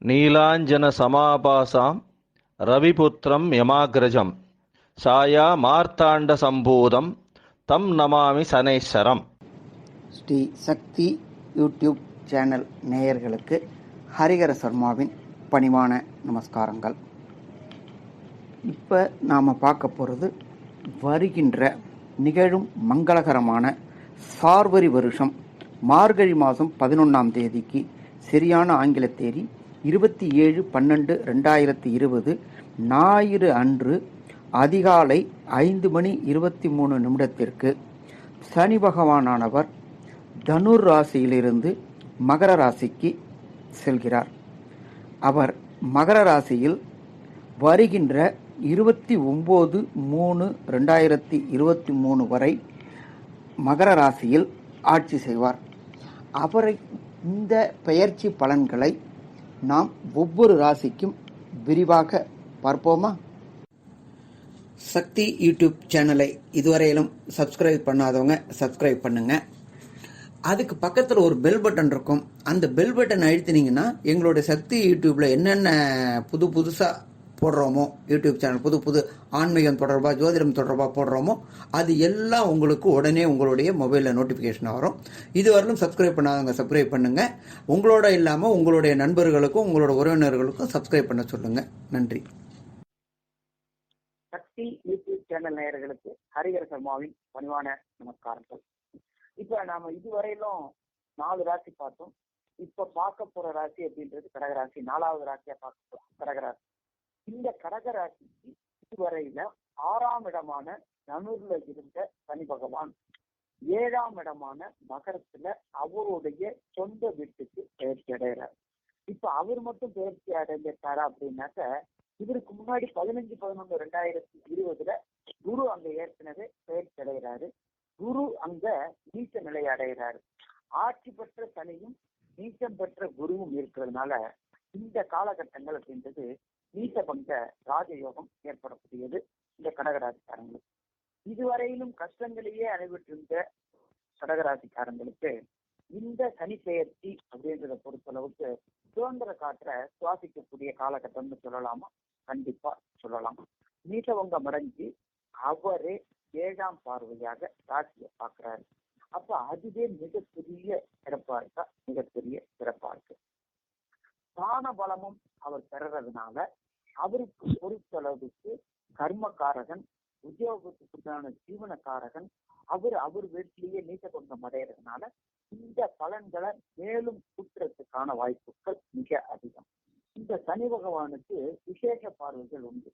நீலாஞ்சன சமாபாசாம் ரவிபுத்திரம் யமாக்ரஜம் சாயா மார்த்தாண்ட சம்பூதம் தம் நமாமி சனேஸ்வரம். ஸ்ரீ சக்தி YouTube channel நேயர்களுக்கு ஹரிஹர சர்மாவின் பணிவான நமஸ்காரங்கள். இப்போ நாம் பார்க்க போகிறது வருகின்ற நிகழும் மங்களகரமான சார்வரி வருஷம் மார்கழி மாதம் 11ஆம் தேதிக்கு சரியான ஆங்கில தேதி 27/12/2020 ஞாயிறு அன்று அதிகாலை 5:23 சனி பகவானானவர் தனுர் ராசியிலிருந்து மகர ராசிக்கு செல்கிறார். அவர் மகர ராசியில் வருகின்ற 29/3/2023 வரை மகர ராசியில் ஆட்சி செய்வார். அவரை இந்த பெயர்ச்சி பலன்களை நாம் ஒவ்வொரு ராசிக்கும் விரிவாக பார்ப்போமா? சக்தி யூடியூப் சேனலை இதுவரையிலும் சப்ஸ்கிரைப் பண்ணாதவங்க சப்ஸ்கிரைப் பண்ணுங்க. அதுக்கு பக்கத்தில் ஒரு பெல் பட்டன் இருக்கும். அந்த பெல் பட்டன் அழுத்தினீங்கன்னா எங்களுடைய சக்தி யூடியூப்ல என்னென்ன புதுசாக போடுறோமோ, யூடியூப் சேனல் புது ஆன்மீகம் தொடர்பாக ஜோதிடம் தொடர்பாக போடுறோமோ அது எல்லாம் உங்களுக்கு உடனே உங்களுடைய மொபைலில் நோட்டிஃபிகேஷன் வரும். இதுவரையிலும் சப்ஸ்கிரைப் பண்ணாதவங்க சப்ஸ்கிரைப் பண்ணுங்க. உங்களோட இல்லாமல் உங்களுடைய நண்பர்களுக்கும் உங்களோட உறவினர்களுக்கும் சப்ஸ்கிரைப் பண்ண சொல்லுங்க. நன்றி. சக்தி யூடியூப் சேனல் நேயர்களுக்கு ஹரிஹர சர்மாவின் பணிவான நமஸ்காரங்கள். இப்ப நாம இதுவரையிலும் 4 ராசி பார்த்தோம். இப்ப பார்க்க போற ராசி அப்படின்றது கடகராசி. 4வது ராசியா பார்க்க போறோம் கடகராசி. இந்த கடகராசிக்கு இதுவரையில 6ஆம் இடமான தனுர்ல இருந்த சனி பகவான் 7ஆம் இடமான மகரத்துல அவருடைய சொந்த வீட்டுக்கு பயிற்சி அடைகிறார். இப்ப அவர் மட்டும் பயிற்சி அடைஞ்சிட்டாரா அப்படின்னாக்க, இதற்கு முன்னாடி 15/11/2020 குரு அங்க ஏற்கனவே பயிற்சி அடைகிறாரு. குரு அங்க நீச்ச நிலை அடைகிறாரு. ஆட்சி பெற்ற சனியும் நீச்சம் பெற்ற குருவும் இருக்கிறதுனால இந்த காலகட்டங்கள் அப்படின்றது நீச்ச பங்க ராஜயோகம் ஏற்படக்கூடியது இந்த கடகராசிக்காரங்களுக்கு. இதுவரையிலும் கஷ்டங்களையே அனுபவித்திருந்த கடகராசிக்காரங்களுக்கு இந்த சனி பெயர்ச்சி அப்படின்றத பொறுத்தளவுக்கு சுதந்திர காற்றை சுவாசிக்கக்கூடிய காலகட்டம்னு சொல்லலாமா? கண்டிப்பா சொல்லலாம். நீசவங்கம் அடைஞ்சு அவரே 7ஆம் பார்வையாக ராசியை பார்க்கிறாரு. அப்ப அதுவே மிகப்பெரிய சிறப்பா இருக்கா? மிகப்பெரிய சிறப்பா இருக்கு. தான பலமும் அவர் பெறறதுனால அவருக்கு பொறுத்தளவுக்கு கர்மகாரகன், உத்தியோகத்துக்குண்டான ஜீவனக்காரகன் அவர் வீட்டிலேயே நீச்சபங்கம் அடைகிறதுனால இந்த பலன்களை மேலும் கூட்டுறதுக்கான வாய்ப்புகள் மிக அதிகம். இந்த சனி பகவானுக்கு விசேஷ பார்வைகள் உண்டு.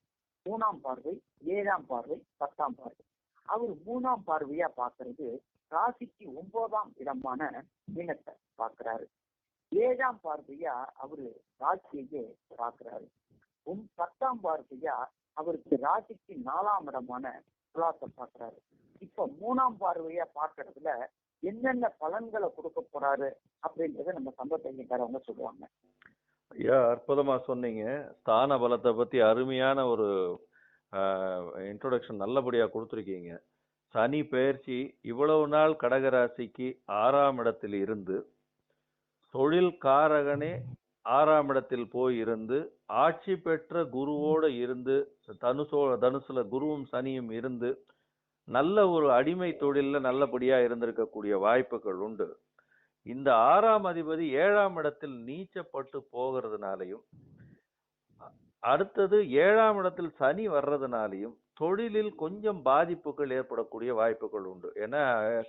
3ஆம் பார்வை, 7ஆம் பார்வை, 10ஆம் பார்வை. அவர் 3ஆம் பார்வையா பார்க்கறது ராசிக்கு 9ஆம் இடமான மீனத்தை பார்க்கிறாரு. 7ஆம் பார்வையா அவரு ராசியையே பார்க்கிறாரு. 10ஆம் பார்வையா அவருக்கு ராசிக்கு 4ஆம் இடமான துலாத்தை பார்க்கிறாரு. இப்ப 3ஆம் பார்வையா பார்க்கறதுல என்னென்ன பலன்களை கொடுக்க போறாரு அப்படின்றத நம்ம சம்பத்தைக்காரவங்க சொல்லுவாங்க. ஐயா, அற்புதமா சொன்னீங்க. ஸ்தான பலத்தை பத்தி அருமையான ஒரு இன்ட்ரோடக்ஷன் நல்லபடியா கொடுத்துருக்கீங்க. சனி பெயர்ச்சி இவ்வளவு நாள் கடகராசிக்கு 6ஆம் இடத்தில் இருந்து தொழில் காரகனே 6ஆம் இடத்தில் போய் இருந்து ஆட்சி பெற்ற குருவோட இருந்து தனுசுல குருவும் சனியும் இருந்து நல்ல ஒரு அடிமை தொழில்ல நல்லபடியா இருந்திருக்கக்கூடிய வாய்ப்புகள் உண்டு. இந்த 6ஆம் அதிபதி 7ஆம் இடத்தில் நீச்சப்பட்டு போகிறதுனாலையும் அடுத்தது 7ஆம் இடத்தில் சனி வர்றதுனாலையும் தொழிலில் கொஞ்சம் பாதிப்புகள் ஏற்படக்கூடிய வாய்ப்புகள் உண்டு. ஏன்னா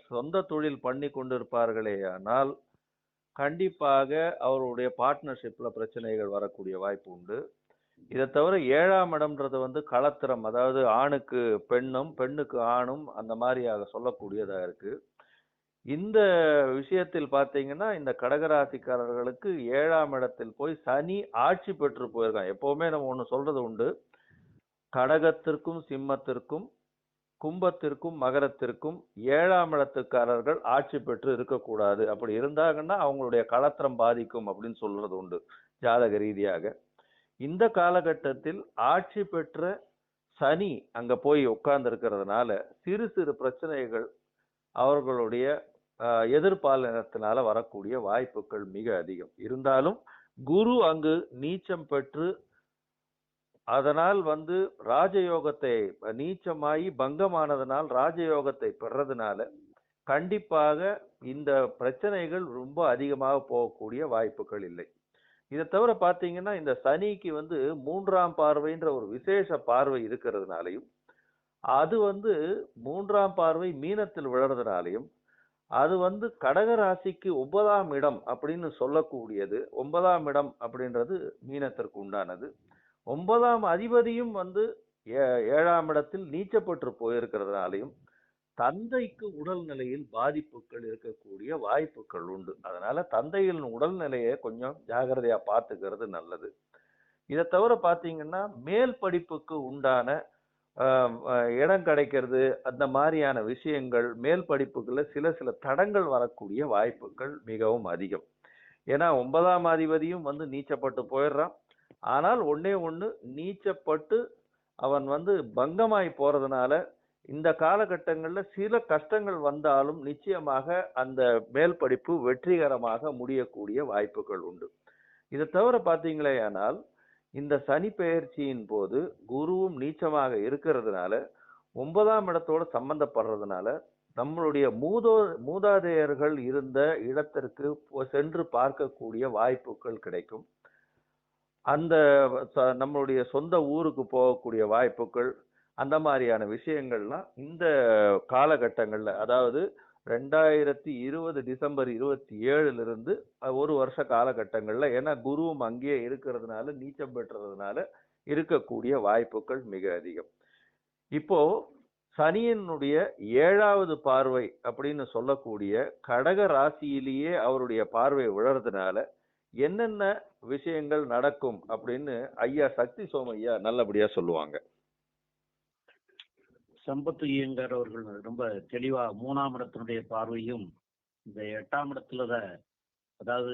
சொந்த தொழில் பண்ணி கொண்டு இருப்பார்களே ஆனால் கண்டிப்பாக அவருடைய பார்ட்னர்ஷிப்ல பிரச்சனைகள் வரக்கூடிய வாய்ப்பு உண்டு. இதை தவிர 7ஆம் இடம்ன்றது களத்திரம், அதாவது ஆணுக்கு பெண்ணும் பெண்ணுக்கு ஆணும் அந்த மாதிரியாக சொல்லக்கூடியதா இருக்கு. இந்த விஷயத்தில் பார்த்தீங்கன்னா இந்த கடகராசிக்காரர்களுக்கு 7ஆம் இடத்தில் போய் சனி ஆட்சி பெற்று போயிருக்காங்க. எப்பவுமே நம்ம ஒண்ணு சொல்றது உண்டு, கடகத்திற்கும் சிம்மத்திற்கும் கும்பத்திற்கும் மகரத்திற்கும் 7ஆம் இடத்துக்காரர்கள் ஆட்சி பெற்று இருக்கக்கூடாது. அப்படி இருந்தாங்கன்னா அவங்களுடைய களத்திரம் பாதிக்கும் அப்படின்னு சொல்றது உண்டு ஜாதக ரீதியாக. இந்த காலகட்டத்தில் ஆட்சி பெற்ற சனி அங்க போய் உட்கார்ந்து இருக்கிறதுனால சிறு சிறு பிரச்சனைகள் அவர்களுடைய எதிர்பாலினத்தினால வரக்கூடிய வாய்ப்புகள் மிக அதிகம். இருந்தாலும் குரு அங்கு நீச்சம் பெற்று அதனால் ராஜயோகத்தை நீச்சமாயி பங்கமானதனால் ராஜயோகத்தை பெறதுனால கண்டிப்பாக இந்த பிரச்சனைகள் ரொம்ப அதிகமாக போகக்கூடிய வாய்ப்புகள் இல்லை. இதை தவிர பார்த்தீங்கன்னா இந்த சனிக்கு 3ஆம் பார்வைன்ற ஒரு விசேஷ பார்வை இருக்கிறதுனாலையும் அது 3ஆம் பார்வை மீனத்தில் விழறதுனாலையும் அது கடக ராசிக்கு 9ஆம் இடம் அப்படின்னு சொல்லக்கூடியது. 9ஆம் இடம் அப்படின்றது மீனத்திற்கு உண்டானது. 9ஆம் அதிபதியும் 7ஆம் இடத்தில் நீச்சப்பட்டு போயிருக்கிறதுனாலையும் தந்தைக்கு உடல்நிலையில் பாதிப்புகள் இருக்கக்கூடிய வாய்ப்புகள் உண்டு. அதனால தந்தையின் உடல்நிலையை கொஞ்சம் ஜாகிரதையா பார்த்துக்கிறது நல்லது. இதை தவிர பார்த்தீங்கன்னா மேல் படிப்புக்கு உண்டான இடம் கிடைக்கிறது, அந்த மாதிரியான விஷயங்கள் மேல் படிப்புகள்ல சில தடங்கள் வரக்கூடிய வாய்ப்புகள் மிகவும் அதிகம். ஏன்னா 9ஆம் அதிபதியும் நீச்சப்பட்டு போயிடுறான். ஆனால் ஒண்ணே ஒண்ணு, நீச்சப்பட்டு அவன் பங்கமாய் போறதுனால இந்த காலகட்டங்கள்ல சில கஷ்டங்கள் வந்தாலும் நிச்சயமாக அந்த மேல் படிப்பு வெற்றிகரமாக முடியக்கூடிய வாய்ப்புகள் உண்டு. இதை தவிர பார்த்தீங்களே ஆனால் இந்த சனி பெயர்ச்சியின் போது குருவும் நீச்சமாக இருக்கிறதுனால 9ஆம் இடத்தோட சம்பந்தப்படுறதுனால நம்மளுடைய மூதாதையர்கள் இருந்த இடத்திற்கு சென்று பார்க்கக்கூடிய வாய்ப்புகள் கிடைக்கும். அந்த நம்மளுடைய சொந்த ஊருக்கு போகக்கூடிய வாய்ப்புகள், அந்த மாதிரியான விஷயங்கள்லாம் இந்த காலகட்டங்கள்ல, அதாவது 2020 டிசம்பர் 27 ஒரு வருஷ காலகட்டங்கள்ல, ஏன்னா குருவும் அங்கேயே இருக்கிறதுனால நீச்சம் பெற்றதுனால இருக்கக்கூடிய வாய்ப்புகள் மிக அதிகம். இப்போ சனியினுடைய 7வது பார்வை அப்படின்னு சொல்லக்கூடிய கடக ராசியிலேயே அவருடைய பார்வை விழறதுனால என்னென்ன விஷயங்கள் நடக்கும் அப்படின்னு ஐயா சக்தி சோமையா நல்லபடியா சொல்லுவாங்க. சம்பத்து ஐயங்கார் அவர்கள் ரொம்ப தெளிவா 3ஆம் இடத்தினுடைய பார்வையும் இந்த 8ஆம் இடத்துல அதாவது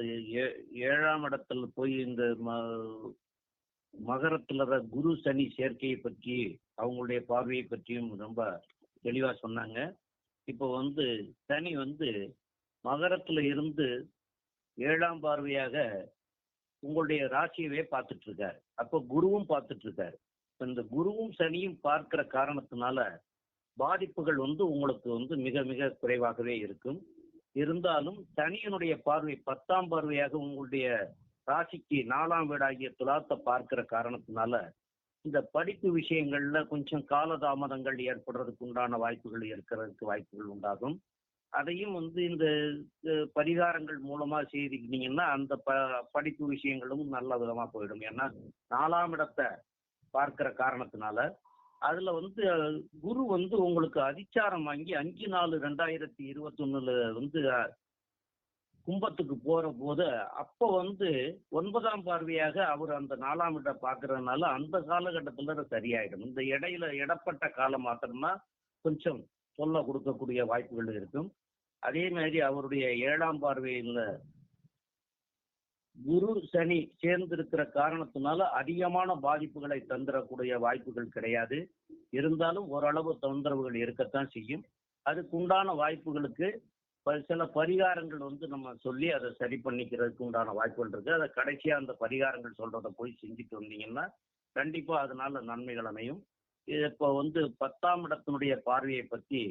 7ஆம் இடத்துல போய் இந்த மகரத்துல குரு சனி சேர்க்கையை பற்றி அவங்களுடைய பார்வையை பற்றியும் ரொம்ப தெளிவா சொன்னாங்க. இப்போ சனி மகரத்துல இருந்து 7ஆம் பார்வையாக உங்களுடைய ராசியவே பார்த்துட்டு இருக்காரு. அப்போ குருவும் பார்த்துட்டு இருக்காரு. இந்த குருவும் சனியும் பார்க்கிற காரணத்தினால பாதிப்புகள் உங்களுக்கு மிக மிக குறைவாகவே இருக்கும். இருந்தாலும் சனியினுடைய பார்வை 10ஆம் பார்வையாக உங்களுடைய ராசிக்கு 4ஆம் வீடாகிய துலாத்தை பார்க்கிற காரணத்தினால இந்த படிப்பு விஷயங்கள்ல கொஞ்சம் காலதாமதங்கள் ஏற்படுறதுக்கு உண்டான வாய்ப்புகள் இருக்கிறதுக்கு வாய்ப்புகள் உண்டாகும். அதையும் இந்த பரிகாரங்கள் மூலமா செய்திக்கிட்டீங்கன்னா அந்த படிப்பு விஷயங்களும் நல்ல விதமா போயிடும். ஏன்னா 4ஆம் இடத்தை பார்க்கிற காரணத்தினால அதுல குரு உங்களுக்கு அதிச்சாரம் வாங்கி 5/4/2021 கும்பத்துக்கு போற போது அப்போ 9ஆம் பார்வையாக அவர் அந்த 4ஆம் இடம் பார்க்கறதுனால அந்த காலகட்டத்துல சரியாயிடும். இந்த இடப்பட்ட காலம் மாத்திரம்தான் கொஞ்சம் சொல்ல கொடுக்கக்கூடிய வாய்ப்புகள் இருக்கும். அதே மாதிரி அவருடைய 7ஆம் பார்வையில குரு சனி சேர்ந்திருக்கிற காரணத்தினால அதிகமான பாதிப்புகளை தந்துடக்கூடிய வாய்ப்புகள் கிடையாது. இருந்தாலும் ஓரளவு தொந்தரவுகள் இருக்கத்தான் செய்யும். அதுக்குண்டான வாய்ப்புகளுக்கு சில பரிகாரங்கள் நம்ம சொல்லி அதை சரி பண்ணிக்கிறதுக்கு உண்டான வாய்ப்புகள் இருக்கு. அதை கடைசியா அந்த பரிகாரங்கள் சொல்றதை போய் செஞ்சுட்டு வந்தீங்கன்னா கண்டிப்பா அதனால நன்மைகள் அமையும். இப்போ 10ஆம் இடத்தினுடைய பார்வையை பற்றி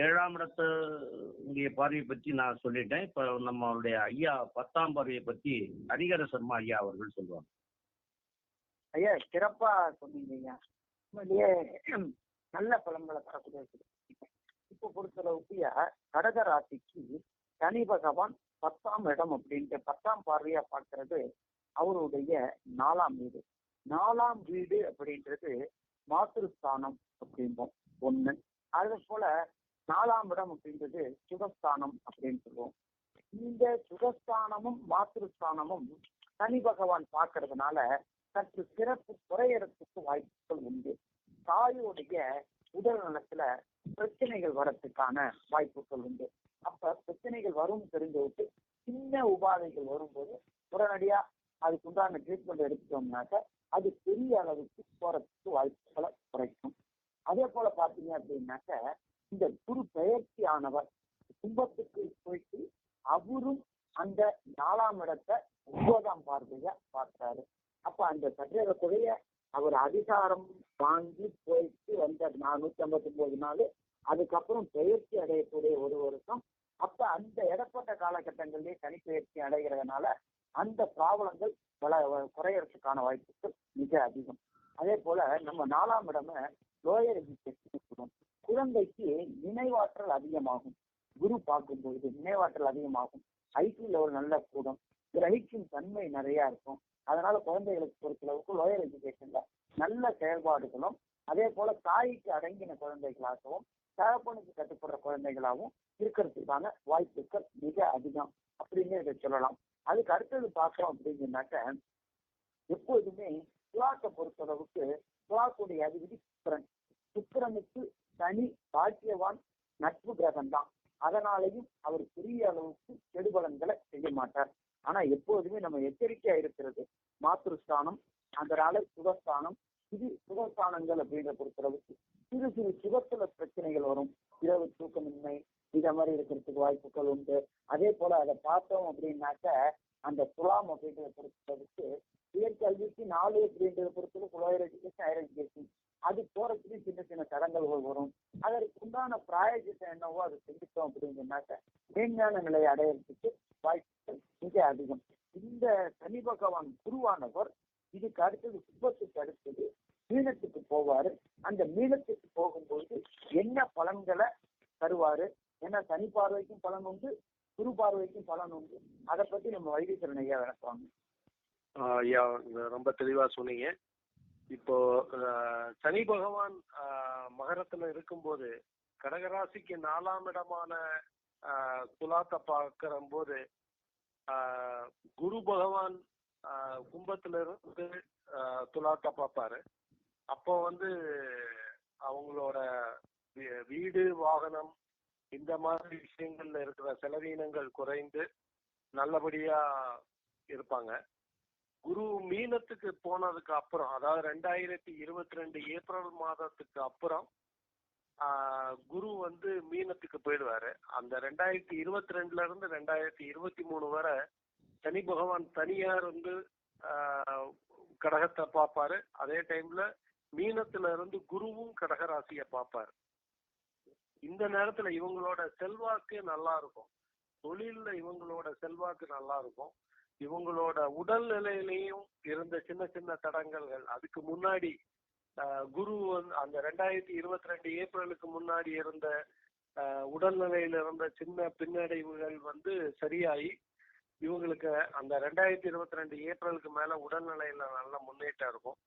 7ஆம் இடத்துடைய பார்வையை பற்றி நான் சொல்லிட்டேன். இப்ப நம்மளுடைய ஐயா 10ஆம் பார்வையை பற்றி ஹரிஹர சர்மா ஐயா அவர்கள் சொல்லுவாங்க. ஐயா சிறப்பா சொன்னீங்க ஐயா. உண்மையிலேயே நல்ல பலன்களை தரக்கூடிய. இப்போ பொறுத்தளவுக்கு கடக ராசிக்கு சனி பகவான் 10ஆம் இடம் அப்படின்ட்டு 10ஆம் பார்வையா பார்க்கறது அவருடைய 4ஆம் வீடு. 4ஆம் வீடு அப்படின்றது மாத்திருஸ்தானம் அப்படிம்போம் ஒண்ணு. அது போல 4ஆம் இடம் அப்படின்றது சுகஸ்தானம் அப்படின்னு சொல்லுவோம். இந்த சுகஸ்தானமும் மாத்திருஸ்தானமும் சனி பகவான் பார்க்கறதுனால சற்று சிறப்பு குறையறதுக்கு வாய்ப்புகள் உண்டு. தாயோடைய உடல் நலத்துல பிரச்சனைகள் வரத்துக்கான வாய்ப்புகள் உண்டு. அப்ப பிரச்சனைகள் வரும் தெரிஞ்ச விட்டு சின்ன உபாதைகள் வரும்போது உடனடியா அதுக்குண்டான ட்ரீட்மெண்ட் எடுத்துட்டோம்னாக்க அது பெரிய அளவுக்கு போறதுக்கு வாய்ப்புகளை குறைக்கும். அதே போல பாத்தீங்க அப்படின்னாக்க இந்த குரு பெயர்ச்சி ஆனவர் கும்பத்துக்கு போயிட்டு அவரும் அந்த 4ஆம் இடத்தை 9ஆம் பார்வையா பார்க்கிறாரு. அப்ப அந்த சற்றேற குறைய அவர் அதிகாரம் வாங்கி போயிட்டு வந்த 159 நாள், அதுக்கப்புறம் பயிற்சி அடையக்கூடிய ஒரு வருஷம். அப்ப அந்த இடப்பட்ட காலகட்டங்களிலே தனிப்பயிற்சி அடைகிறதுனால அந்த ப்ராப்ளங்கள் பல குறையறதுக்கான வாய்ப்புகள் மிக அதிகம். அதே போல நம்ம 4ஆம் இடமே லோயர் எஜுகேஷன். குழந்தைக்கு நினைவாற்றல் அதிகமாகும். குரு பார்க்கும்பொழுது நினைவாற்றல் அதிகமாகும். ஐடி லெவல் நல்ல கூடும். கிரகிக்கும் தன்மை நிறைய இருக்கும். அதனால குழந்தைகளுக்கு பொறுத்தளவுக்கு லோயர் எஜுகேஷன்ல நல்ல செயல்பாடுகளும், அதே போல தாய்க்கு அடங்கின குழந்தைகளாகவும் தகப்பனுக்கு கட்டுப்படுற குழந்தைகளாகவும் இருக்கிறதுக்கான வாய்ப்புகள் மிக அதிகம் அப்படின்னு இதை சொல்லலாம். அதுக்கு அடுத்தது பார்த்தோம் அப்படின்னாக்க, எப்போதுமே துலாத்தை பொறுத்தளவுக்கு துலாக்குடைய அதிபதி சுக்கிரன். சுக்கிரனுக்கு தனி பாக்கியவான் நட்பு கிரகம் தான். அதனாலையும் அவர் பெரிய அளவுக்கு கெடுபலன்களை செய்ய மாட்டார். ஆனா எப்போதுமே நம்ம எச்சரிக்கையா இருக்கிறது மாத்ருஸ்தானம், அதனால சுகஸ்தானம். இது சுகஸ்தானங்கள் அப்படின்ற பொறுத்தளவுக்கு சிறு சிறு சுகத்துல பிரச்சனைகள் வரும். இரவு தூக்கமின்மை இத மாதிரி இருக்கிறதுக்கு வாய்ப்புகள் உண்டு. அதே போல அதை பார்த்தோம் அப்படின்னாக்க, அந்த துலாம் அப்படின்றத பொறுத்தளவுக்கு உயர்கல்விக்கு 4 அப்படின்றத பொறுத்தளவுக்கு லோயர் எஜுகேஷன், ஹையர் எஜுகேஷன், அது போறதுக்கு சின்ன சின்ன தடங்கல்கள் வரும். அதற்கு உண்டான பிராயோஜித்தம் என்னவோ அதை செஞ்சுட்டோம் அப்படின்னாக்க மேன்மையான நிலையை அடையிறதுக்கு வாய்ப்புகள் மிக அதிகம். இந்த சனி பகவான் குருவானவர் இதுக்கு அடுத்தது சுபத்துக்கு அடுத்தது மீனத்துக்கு போவாரு. அந்த மீனத்துக்கு போகும்போது என்ன பலன்களை தருவாரு? ஏன்னா சனி பார்வைக்கும் பலன் உண்டு, குரு பார்வைக்கும் பலன் உண்டு. அதை பத்தி நம்ம வைத்தீஸ்வரன் ஐயா விளக்குவாங்க. ஐயா ரொம்ப தெளிவா சொன்னீங்க. இப்போ சனி பகவான் மகரத்துல இருக்கும்போது கடகராசிக்கு 4ஆம் இடமான துலாத்தை பார்க்கிற போது குரு பகவான் கும்பத்துல இருந்து துலாத்தை பார்ப்பாரு. அப்போ அவங்களோட வீடு, வாகனம் இந்த மாதிரி விஷயங்கள்ல இருக்கிற செலவீனங்கள் குறைந்து நல்லபடியா இருப்பாங்க. குரு மீனத்துக்கு போனதுக்கு அப்புறம், அதாவது 2022 ஏப்ரல் மாதத்துக்கு அப்புறம் குரு மீனத்துக்கு போயிடுவாரு. அந்த 2022 இருந்து 2023 வரை சனி பகவான் தனியார் கடகத்தை பார்ப்பாரு. அதே டைம்ல மீனத்துல இருந்து குருவும் கடகராசிய பார்ப்பாரு. இந்த நேரத்துல இவங்களோட செல்வாக்கு நல்லா இருக்கும். தொழில்ல இவங்களோட செல்வாக்கு நல்லா இருக்கும். இவங்களோட உடல்நிலையிலையும் இருந்த சின்ன சின்ன தடங்கல்கள், அதுக்கு முன்னாடி குரு அந்த 2022 ஏப்ரலுக்கு முன்னாடி இருந்த உடல்நிலையில இருந்த சின்ன பின்னடைவுகள் சரியாகி இவங்களுக்கு அந்த 2022 ஏப்ரலுக்கு மேல உடல்நிலையில நல்ல முன்னேற்றம் இருக்கும்.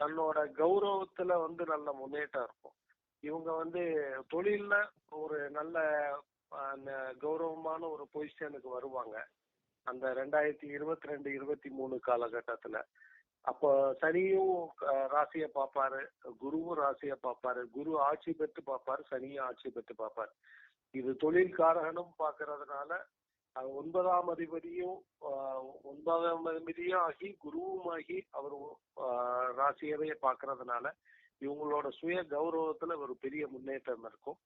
தன்னோட கௌரவத்துல நல்ல முன்னேற்றம் இருக்கும். இவங்க தொழில்ல ஒரு நல்ல கௌரவமான ஒரு பொசிஷனுக்கு வருவாங்க அந்த 2022-23 காலகட்டத்துல. அப்போ சனியும் ராசியை பார்ப்பாரு, குருவும் ராசியை பார்ப்பாரு. குரு ஆட்சி பெற்று பார்ப்பாரு, சனியும் ஆட்சி பெற்று பார்ப்பாரு. இது தொழில் காரகனும் பார்க்கறதுனால 9ஆம் அதிபதியும் ஆகி குருவும் ஆகி அவர் ராசியவே பார்க்கறதுனால இவங்களோட சுய கௌரவத்துல ஒரு பெரிய முன்னேற்றம் இருக்கும்.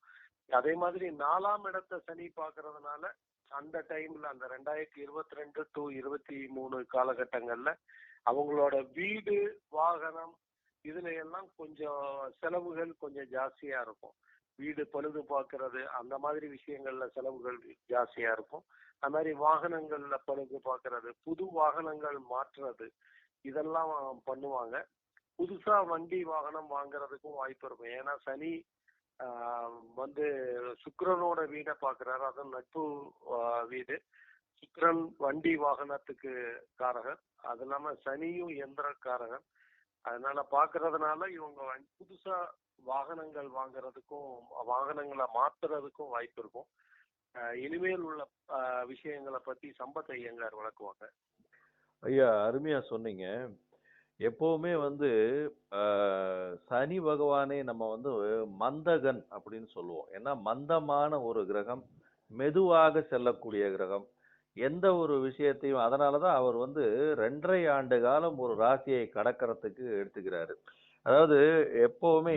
அதே மாதிரி 4ஆம் இடத்தை சனி பார்க்கறதுனால அந்த டைம்ல அந்த 2022-23 காலகட்டங்கள்ல அவங்களோட வீடு, வாகனம் இதுல எல்லாம் கொஞ்சம் செலவுகள் கொஞ்சம் ஜாஸ்தியா இருக்கும். வீடு பழுது பார்க்கறது அந்த மாதிரி விஷயங்கள்ல செலவுகள் ஜாஸ்தியா இருக்கும். அது மாதிரி வாகனங்கள்ல பழுது பார்க்கறது, புது வாகனங்கள் மாற்றுறது இதெல்லாம் பண்ணுவாங்க. புதுசா வண்டி வாகனம் வாங்குறதுக்கும் வாய்ப்பு இருக்கும். ஏன்னா சனி சுக்கிரனோட வீடை பாக்குறாரு. அதுவும் நட்பு வீடு. சுக்கிரன் வண்டி வாகனத்துக்கு காரகர். அது இல்லாம சனியும் எந்திரக்காரகர். அதனால பாக்குறதுனால இவங்க புதுசா வாகனங்கள் வாங்குறதுக்கும் வாகனங்களை மாத்துறதுக்கும் வாய்ப்பு இருக்கும். இனிமேல் உள்ள விஷயங்களை பத்தி சம்பத் ஐயங்கார் விளக்குவாங்க. ஐயா அருமையா சொன்னீங்க. எப்பவுமே சனி பகவானே நம்ம மந்தகன் அப்படின்னு சொல்லுவோம். ஏன்னா மந்தமான ஒரு கிரகம், மெதுவாக செல்லக்கூடிய கிரகம். எந்த ஒரு விஷயத்தையும் அதனாலதான் அவர் 2.5 ஆண்டு காலம் ஒரு ராசியை கடக்கிறதுக்கு எடுத்துக்கிறாரு. அதாவது எப்பவுமே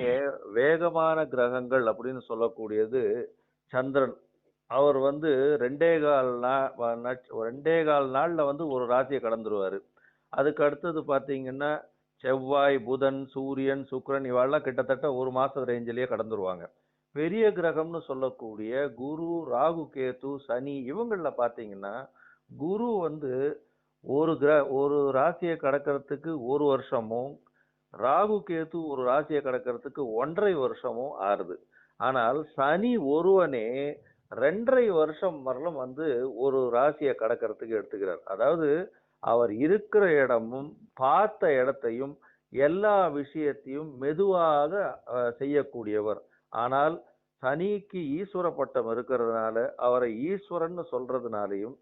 வேகமான கிரகங்கள் அப்படின்னு சொல்லக்கூடியது சந்திரன், அவர் வந்து 2.25 நாள்ல வந்து ஒரு ராசியை கடந்துருவாரு. அதுக்கு அடுத்தது பாத்தீங்கன்னா செவ்வாய், புதன், சூரியன், சுக்கிரன் இவாள்லாம் கிட்டத்தட்ட ஒரு மாச ரேஞ்சிலேயே கடந்துருவாங்க. பெரிய கிரகம்னு சொல்லக்கூடிய குரு, ராகு, கேது, சனி இவங்கள பாத்தீங்கன்னா குரு வந்து ஒரு ராசியை கடக்கிறதுக்கு 1 வருஷமும், ராகு கேது ஒரு ராசியை கடக்கிறதுக்கு 1.5 வருஷமும் ஆறுது. ஆனால் சனி ஒருவனே 2.5 வருஷம் வரலும் வந்து ஒரு ராசியை கடக்கிறதுக்கு எடுத்துக்கிறார். அதாவது அவர் இருக்கிற இடமும் பார்த்த இடத்தையும் எல்லா விஷயத்தையும் மெதுவாக செய்யக்கூடியவர். ஆனால் சனிக்கு ஈஸ்வர பட்டம் இருக்கிறதுனால அவரை ஈஸ்வரன்னு சொல்றதுனாலையும்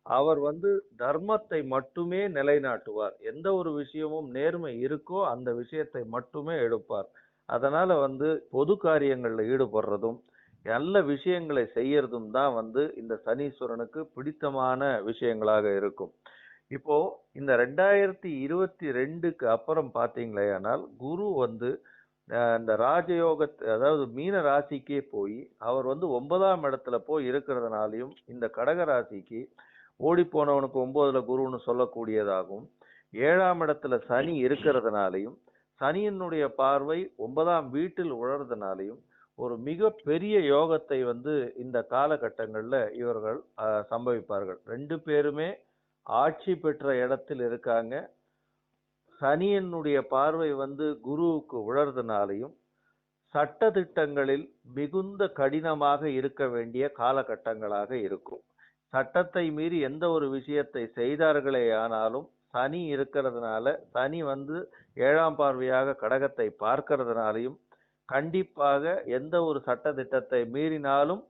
அவர் வந்து தர்மத்தை மட்டுமே நிலைநாட்டுவார். எந்த ஒரு விஷயமும் நேர்மை இருக்கோ அந்த விஷயத்தை மட்டுமே எடுப்பார். அதனால வந்து பொது காரியங்கள்ல ஈடுபடுறதும் நல்ல விஷயங்களை செய்யறதும் தான் வந்து இந்த சனீஸ்வரனுக்கு பிடித்தமான விஷயங்களாக இருக்கும். இப்போ இந்த 2022க்கு அப்புறம் பாத்தீங்களேயானால் குரு வந்து இந்த ராஜயோக, அதாவது மீன ராசிக்கே போய் அவர் வந்து 9ஆம் இடத்துல போய் இருக்கிறதுனாலையும் இந்த கடக ராசிக்கு ஓடி போனவனுக்கு 9ல குருன்னு சொல்லக்கூடியதாகும். 7ஆம் இடத்துல சனி இருக்கிறதுனாலையும் சனியினுடைய பார்வை 9ஆம் வீட்டில் உழறதுனாலையும் ஒரு மிக பெரிய யோகத்தை வந்து இந்த காலகட்டங்கள்ல இவர்கள் சம்பவிப்பார்கள். 2 பேருமே ஆட்சி பெற்ற இடத்தில் இருக்காங்க. சனியினுடைய பார்வை வந்து குருவுக்கு உழறதுனாலையும் சட்ட திட்டங்களில் மிகுந்த கடினமாக இருக்க வேண்டிய காலகட்டங்களாக இருக்கும். சட்டத்தை மீறி எந்த ஒரு விஷயத்தை செய்தார்களே ஆனாலும் சனி இருக்கிறதுனால, சனி வந்து 7ஆம் பார்வையாக கடகத்தை பார்க்கிறதுனாலையும் கண்டிப்பாக எந்த ஒரு சட்ட திட்டத்தை மீறினாலும்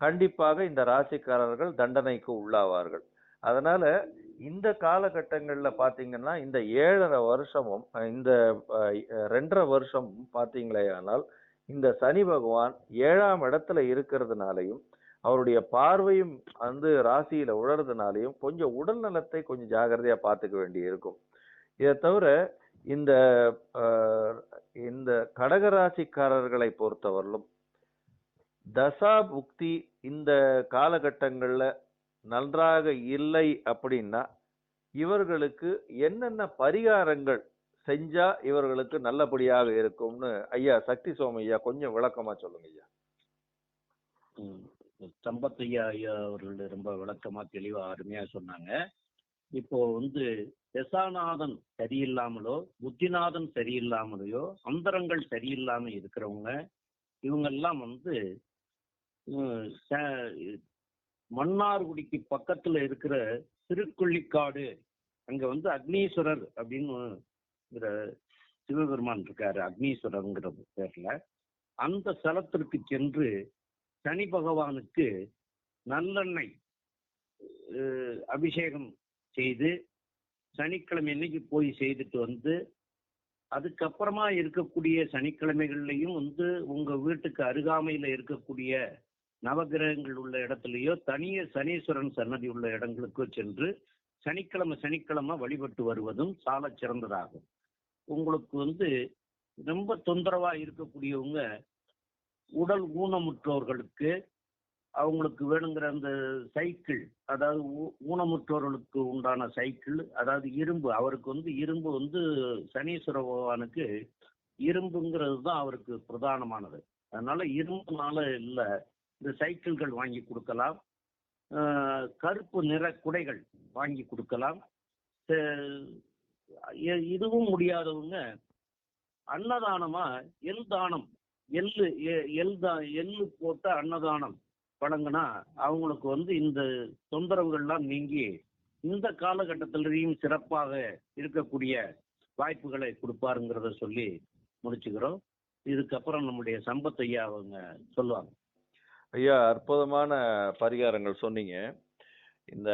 கண்டிப்பாக இந்த ராசிக்காரர்கள் தண்டனைக்கு உள்ளாவார்கள். அதனால இந்த காலகட்டங்கள்ல பாத்தீங்கன்னா இந்த 7.5 வருஷமும் இந்த 2.5 வருஷமும் பாத்தீங்களேயானால் இந்த சனி பகவான் 7ஆம் இடத்துல இருக்கிறதுனாலையும் அவருடைய பார்வையும் வந்து ராசியில உழறதுனாலையும் கொஞ்சம் உடல் நலத்தை கொஞ்சம் ஜாகிரதையா பார்த்துக்க வேண்டி இருக்கும். இதை தவிர இந்த இந்த கடகராசிக்காரர்களை பொறுத்தவரையிலும் தசா புக்தி இந்த காலகட்டங்கள்ல நன்றாக இல்லை அப்படின்னா இவர்களுக்கு என்னென்ன பரிகாரங்கள் செஞ்சா இவர்களுக்கு நல்லபடியாக இருக்கும்னு ஐயா சக்தி சோமையா கொஞ்சம் விளக்கமா சொல்லுங்க ஐயா. சம்பத்தையா ஐயா அவர்கள் ரொம்ப விளக்கமா தெளிவா அருமையா சொன்னாங்க. இப்போ வந்து தசாநாதன் சரியில்லாமலோ புத்திநாதன் சரியில்லாமலையோ அந்தரங்கள் சரியில்லாம இருக்கிறவங்க இவங்கெல்லாம் வந்து மன்னார்குடிக்கு பக்கத்துல இருக்கிற திருக்குள்ளிக்காடு, அங்க வந்து அக்னீஸ்வரர் அப்படின்னு சிவபெருமான் இருக்காரு, அக்னீஸ்வரர்ங்கிற பேர்ல. அந்த ஸ்தலத்திற்கு சென்று சனி பகவானுக்கு நல்லெண்ணெய் அபிஷேகம் செய்து சனிக்கிழமை அன்னைக்கு போய் செய்துட்டு வந்து அதுக்கப்புறமா இருக்கக்கூடிய சனிக்கிழமைகள்லையும் வந்து உங்க வீட்டுக்கு அருகாமையில இருக்கக்கூடிய நவகிரகங்கள் உள்ள இடத்துலயோ தனிய சனீஸ்வரன் சன்னதி உள்ள இடங்களுக்கோ சென்று சனிக்கிழமை வழிபட்டு வருவதும் சால சிறந்ததாகும். உங்களுக்கு வந்து ரொம்ப தொந்தரவா இருக்கக்கூடியவங்க, உடல் ஊனமுற்றோர்களுக்கு அவங்களுக்கு வேணுங்கிற அந்த சைக்கிள், அதாவது ஊனமுற்றோர்களுக்கு உண்டான சைக்கிள், அதாவது இரும்பு, அவருக்கு வந்து இரும்பு வந்து சனீஸ்வர பகவானுக்கு இரும்புங்கிறது தான் அவருக்கு பிரதானமானது. அதனால இரும்புனால இல்ல இந்த சைக்கிள்கள் வாங்கி கொடுக்கலாம், கருப்பு நிற குடைகள் வாங்கி கொடுக்கலாம். இதுவும் முடியாதவங்க அன்னதானமா எள் தானம், எள்ளு போட்ட அன்னதானம் வழங்கினா அவங்களுக்கு வந்து இந்த தொந்தரவுகள்லாம் நீங்கி இந்த காலகட்டத்திலையும் சிறப்பாக இருக்கக்கூடிய வாய்ப்புகளை கொடுப்பாருங்கிறத சொல்லி முடிச்சுக்கிறோம். இதுக்கப்புறம் நம்முடைய சம்பத் ஐயா அவங்க சொல்லுவாங்க. ஐயா, அற்புதமான பரிகாரங்கள் சொன்னீங்க. இந்த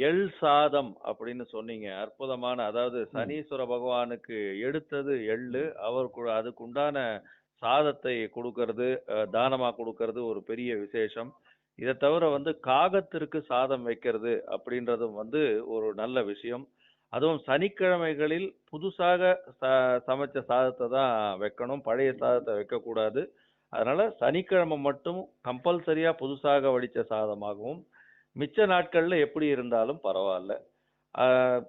எள் சாதம் அப்படின்னு சொன்னீங்க, அற்புதமான. அதாவது சனீஸ்வர பகவானுக்கு எடுத்தது எள்ளு, அவருக்கு அதுக்கு உண்டான சாதத்தை கொடுக்கறது, தானமா கொடுக்கறது ஒரு பெரிய விசேஷம். இதை தவிர வந்து காகத்திற்கு சாதம் வைக்கிறது அப்படின்றதும் வந்து ஒரு நல்ல விஷயம். அதுவும் சனிக்கிழமைகளில் புதுசாக சமைச்ச சாதத்தை தான் வைக்கணும், பழைய சாதத்தை வைக்கக்கூடாது. அதனால சனிக்கிழமை மட்டும் கம்பல்சரியா புதுசாக வடித்த சாதமாகவும், மிச்ச நாட்கள்ல எப்படி இருந்தாலும் பரவாயில்ல.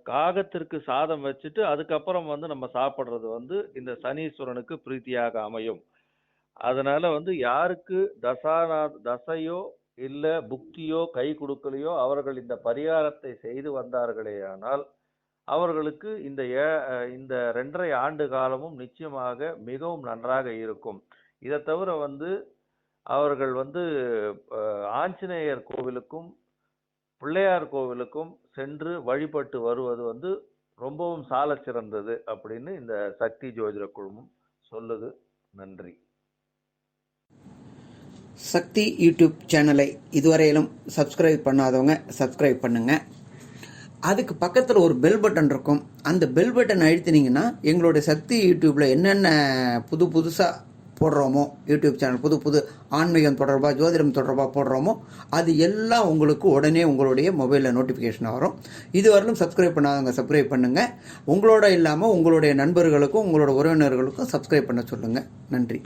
காகத்திற்கு சாதம் வச்சுட்டு அதுக்கப்புறம் நம்ம சாப்பிட்றது இந்த சனீஸ்வரனுக்கு பிரீத்தியாக அமையும். அதனால யாருக்கு தசையோ இல்ல புக்தியோ கை கொடுக்கலையோ அவர்கள் இந்த பரிகாரத்தை செய்து வந்தார்களேயானால் அவர்களுக்கு இந்த 2.5 ஆண்டு காலமும் நிச்சயமாக மிகவும் நன்றாக இருக்கும். இதை தவிர அவர்கள் ஆஞ்சநேயர் கோவிலுக்கும் பிள்ளையார் கோவிலுக்கும் சென்று வழிபட்டு வருவது ரொம்பவும் சால சிறந்தது அப்படின்னு இந்த சக்தி ஜோதிட குழுமம் சொல்லுது. நன்றி. சக்தி யூடியூப் சேனலை இதுவரையிலும் சப்ஸ்கிரைப் பண்ணாதவங்க சப்ஸ்கிரைப் பண்ணுங்க. அதுக்கு பக்கத்தில் ஒரு பெல் பட்டன் இருக்கும். அந்த பெல் பட்டன் அழுத்தினீங்கன்னா எங்களுடைய சக்தி யூடியூப்ல என்னென்ன புதுசாக போடுறோமோ, யூடியூப் சேனல் புது ஆன்மீகம் தொடர்பாக ஜோதிடம் தொடர்பாக போடுறோமோ அது எல்லாம் உங்களுக்கு உடனே உங்களுடைய மொபைலில் நோட்டிஃபிகேஷன் வரும். இதுவரையிலும் சப்ஸ்கிரைப் பண்ணாதவங்க சப்ஸ்கிரைப் பண்ணுங்கள். உங்களோட இல்லாமல் உங்களுடைய நண்பர்களுக்கும் உங்களோட உறவினர்களுக்கும் சப்ஸ்கிரைப் பண்ண சொல்லுங்கள். நன்றி.